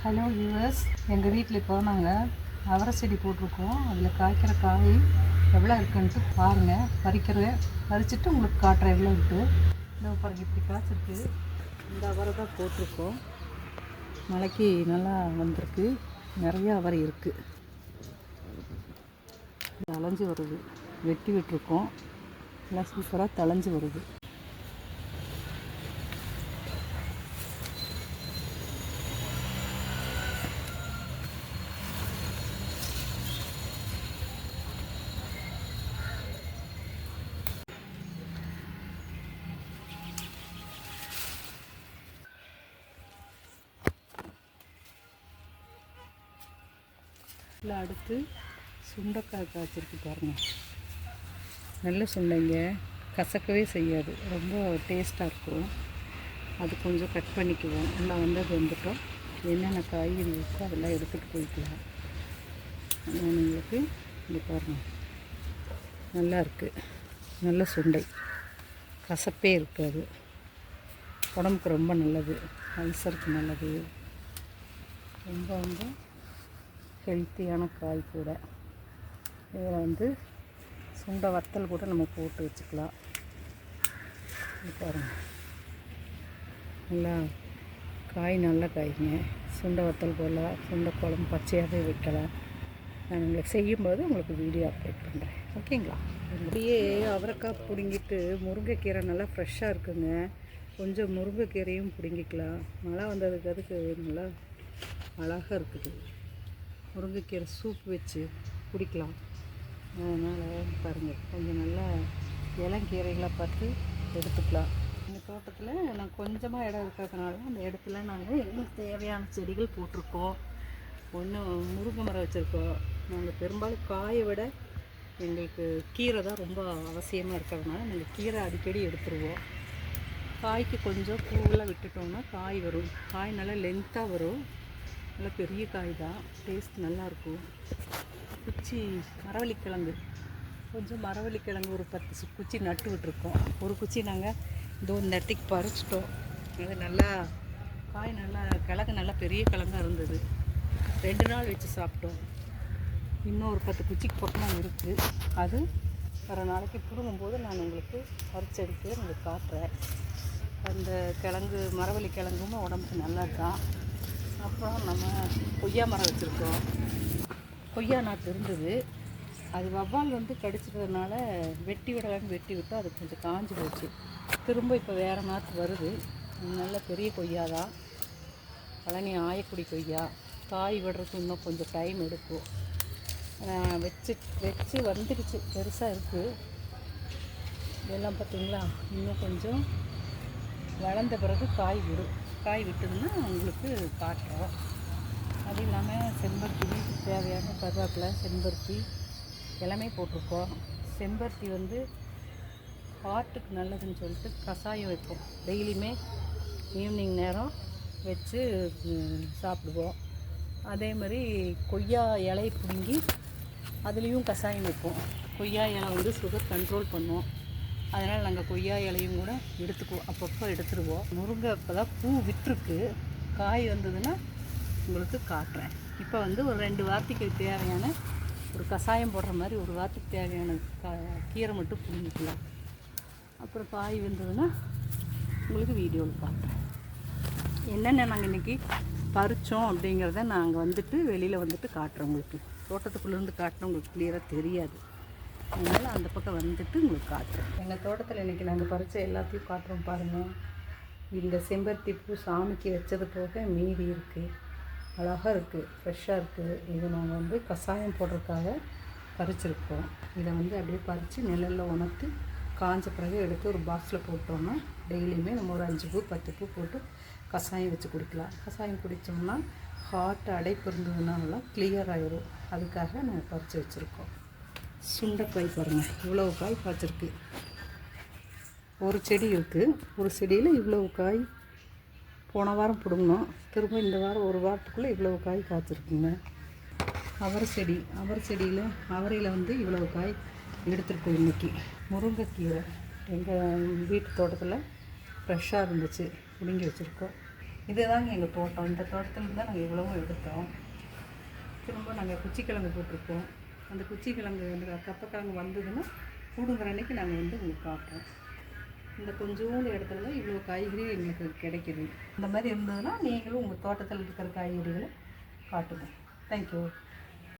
Hello US, எங்கள் வீட்டில் இப்போ நாங்கள் அவரை செடி போட்டிருக்கோம். அதில் காய்க்கிற காய் எவ்வளோ இருக்குன்ட்டு பாருங்கள். பறிச்சுட்டு உங்களுக்கு காட்டுறேன் எவ்வளோ இருக்குது. இந்த பாருங்க, இப்படி காய்ச்சிருக்கு. இந்த அவரை தான் போட்டிருக்கோம். மழைக்கு நல்லா வந்திருக்கு. நிறைய அவரை இருக்குது. தளைஞ்சு வருது. வெட்டி விட்டுருக்கோம். எல்லாம் சூப்பராக தளைஞ்சு வருது. இல்லை, அடுத்து சுண்டைக்காய் காய்ச்சிருக்கு பாருங்கள். நல்ல சுண்டைங்க, கசக்கவே செய்யாது, ரொம்ப டேஸ்ட்டாக இருக்கும். அது கொஞ்சம் கட் பண்ணிக்குவோம். நல்லா வந்துட்டோம். என்னென்ன காய்கறி இருக்கோ அதெல்லாம் எடுத்துகிட்டு போய்க்கலாம். உங்களுக்கு இங்கே பாருங்கள், நல்லா இருக்குது. நல்ல சுண்டை, கசப்பே இருக்காது. உடம்புக்கு ரொம்ப நல்லது, அல்சருக்கு நல்லது. ரொம்ப ஹெல்த்தியான காய் கூட. இதில் சுண்டை வத்தல் கூட நம்ம போட்டு வச்சுக்கலாம். பாருங்கள், நல்லா காய், நல்ல காய்ங்க. சுண்டை வத்தல் போடலாம், சுண்டை குழம்பு பச்சையாகவே வைக்கலாம். நான் உங்களுக்கு செய்யும்போது உங்களுக்கு வீடியோ அப்லோட் பண்ணுறேன், ஓகேங்களா? அப்படியே அவரைக்காய் பிடுங்கிட்டு முருங்கைக்கீரை நல்லா ஃப்ரெஷ்ஷாக இருக்குங்க. கொஞ்சம் முருங்கைக்கீரையும் பிடுங்கிக்கலாம். மழை வந்ததுக்கு அதுக்கு நல்லா அழகாக இருக்குது. முருங்கைக்கீரை சூப் வச்சு குடிக்கலாம். அதனால் பாருங்கள், கொஞ்சம் நல்லா இளங்கீரைகளை பார்த்து எடுத்துக்கலாம். இந்த தோட்டத்தில் நான் கொஞ்சமாக இடம் இருக்கிறதுனால அந்த இடத்துல நாங்கள் எங்களுக்கு தேவையான செடிகள் போட்டிருக்கோம். ஒன்று முருங்கை மரம் வச்சுருக்கோம். நாங்கள் பெரும்பாலும் காயை விட எங்களுக்கு கீரை தான் ரொம்ப அவசியமாக இருக்கிறதுனால நாங்கள் கீரை அடிக்கடி எடுத்துருவோம். காய்க்கு கொஞ்சம் பூவெல்லாம் விட்டுட்டோம்னா காய் வரும். காய் நல்லா லென்த்தாக வரும். நல்லா பெரிய காய் தான், டேஸ்ட் நல்லாயிருக்கும். குச்சி மரவள்ளிக்கிழங்கு, கொஞ்சம் மரவள்ளிக்கிழங்கு ஒரு 10 குச்சி நட்டு விட்டுருக்கோம். ஒரு குச்சி நாங்கள் இந்த இடத்துக்கு பறிச்சிட்டோம். அது நல்லா காய், நல்லா கிழங்கு நல்லா பெரிய கிழங்காக இருந்தது. 2 நாள் வச்சு சாப்பிட்டோம். இன்னும் ஒரு 10 குச்சிக்கு பக்கமாக இருக்குது. அது வர நாளைக்கு பிடுங்கும்போது நான் உங்களுக்கு பறிச்சு எடுத்து உங்களுக்கு காட்டுறேன். அந்த கிழங்கு, மரவள்ளி கிழங்குமே உடம்புக்கு நல்லது தான். அப்புறம் நம்ம கொய்யா மரம் வச்சுருக்கோம். கொய்யா நாற்று இருந்தது. அது வவ்வால் கடிச்சிட்டதுனால வெட்டி விட்டோம். அது கொஞ்சம் காஞ்சி போச்சு. திரும்ப இப்போ வேறு நாற்று வருது. நல்ல பெரிய கொய்யா தான், பழனி ஆயக்குடி கொய்யா. காய் விடுறதுக்கு இன்னும் கொஞ்சம் டைம் எடுக்கும். வச்சு வந்துடுச்சு, பெருசாக இருக்குது. இதெல்லாம் பார்த்திங்களா, இன்னும் கொஞ்சம் வளர்ந்த பிறகு காய் விடும். காய் விட்டுதுன்னா உங்களுக்கு காட்டுறோம். அது இல்லாமல் செம்பருத்தி, வீட்டுக்கு தேவையான கருவேப்பிலை, செம்பருத்தி எல்லாமே போட்டிருக்கோம். செம்பருத்தி ஹார்ட்டுக்கு நல்லதுன்னு சொல்லிட்டு கஷாயம் வைப்போம். டெய்லியுமே ஈவினிங் நேரம் வச்சு சாப்பிடுவோம். அதே மாதிரி கொய்யா இலையை பிடுங்கி அதுலேயும் கஷாயம் வைப்போம். கொய்யா இலை சுகர் கண்ட்ரோல் பண்ணுவோம். அதனால் நாங்கள் கொய்யா இலையும் கூட எடுத்துக்குவோம், அப்பப்போ எடுத்துருவோம். முருங்கை இப்போ தான் பூ விட்டுருக்கு. காய் வந்ததுன்னா உங்களுக்கு காட்டுறேன். இப்போ ஒரு 2 வாரத்துக்கு தேவையான ஒரு கஷாயம் போடுற மாதிரி ஒரு வாரத்துக்கு தேவையான கீரை மட்டும் பிடிங்கிக்கலாம். அப்புறம் காய் வந்ததுன்னா உங்களுக்கு வீடியோவில் காட்டுறேன். என்னென்ன நாங்கள் இன்றைக்கி பறித்தோம் அப்படிங்கிறத நாங்கள் வெளியில் காட்டுறோம். உங்களுக்கு தோட்டத்துக்குள்ளேருந்து காட்டினா உங்களுக்கு கிளியராக தெரியாது. அதனால் அந்த பக்கம் உங்களுக்கு காட்டுறோம். எங்கள் தோட்டத்தில் இன்றைக்கி நாங்கள் பறித்த எல்லாத்தையும் காட்டுறோம் பாருங்கள். இந்த செம்பருத்தி பூ சாமிக்கு வச்சது போக மீதி இருக்குது. அழகாக இருக்குது, ஃப்ரெஷ்ஷாக இருக்குது. இது நாங்கள் கஷாயம் போடுறதுக்காக பறிச்சிருக்கோம். இதை அப்படியே பறித்து நிழலில் உணர்த்தி காஞ்ச பிறகு எடுத்து ஒரு பாக்ஸில் போட்டோம்னா டெய்லியுமே நம்ம ஒரு 5 பூ 10 பூ போட்டு கஷாயம் வச்சு குடிக்கலாம். கஷாயம் குடித்தோம்னா ஹார்ட் அடைப்பு இருந்ததுனால கிளியர் ஆகிடும். அதுக்காக நாங்கள் பறித்து வச்சுருக்கோம். சுண்டைக்காய் பாருங்கள், இவ்வளோ காய் காய்ச்சிருக்கு. ஒரு செடி இருக்குது. ஒரு செடியில் இவ்வளவு காய் போன வாரம் பிடுங்கினோம். திரும்ப இந்த வாரம் ஒரு வாரத்துக்குள்ளே இவ்வளவு காய் காய்ச்சிருக்குங்க. அவரை செடியில் அவரையில் இவ்வளவு காய் எடுத்துருக்கோம் இன்றைக்கி. முருங்கைக்கீரை எங்கள் வீட்டு தோட்டத்தில் ஃப்ரெஷ்ஷாக இருந்துச்சு, பிடுங்கி வச்சுருக்கோம். இதுதாங்க எங்கள் தோட்டம். இந்த தோட்டத்தில் தான் நாங்கள் இவ்வளவும் எடுத்தோம். திரும்ப நாங்கள் குச்சிக்கிழங்கு போட்டிருக்கோம். அந்த குச்சிக்கிழங்கு வந்து கப்பக்கிழங்கு வந்ததுன்னா கூடுங்கிற அன்றைக்கி நாங்கள் வந்து உங்களுக்கு காட்டுறோம். இந்த கொஞ்சோண்டு இடத்துல தான் இவ்வளோ காய்கறி எங்களுக்கு கிடைக்கிது. இந்த மாதிரி இருந்ததுன்னா நீங்களும் உங்கள் தோட்டத்தில் இருக்கிற காய்கறிகளை காட்டுங்க. தேங்க்யூ.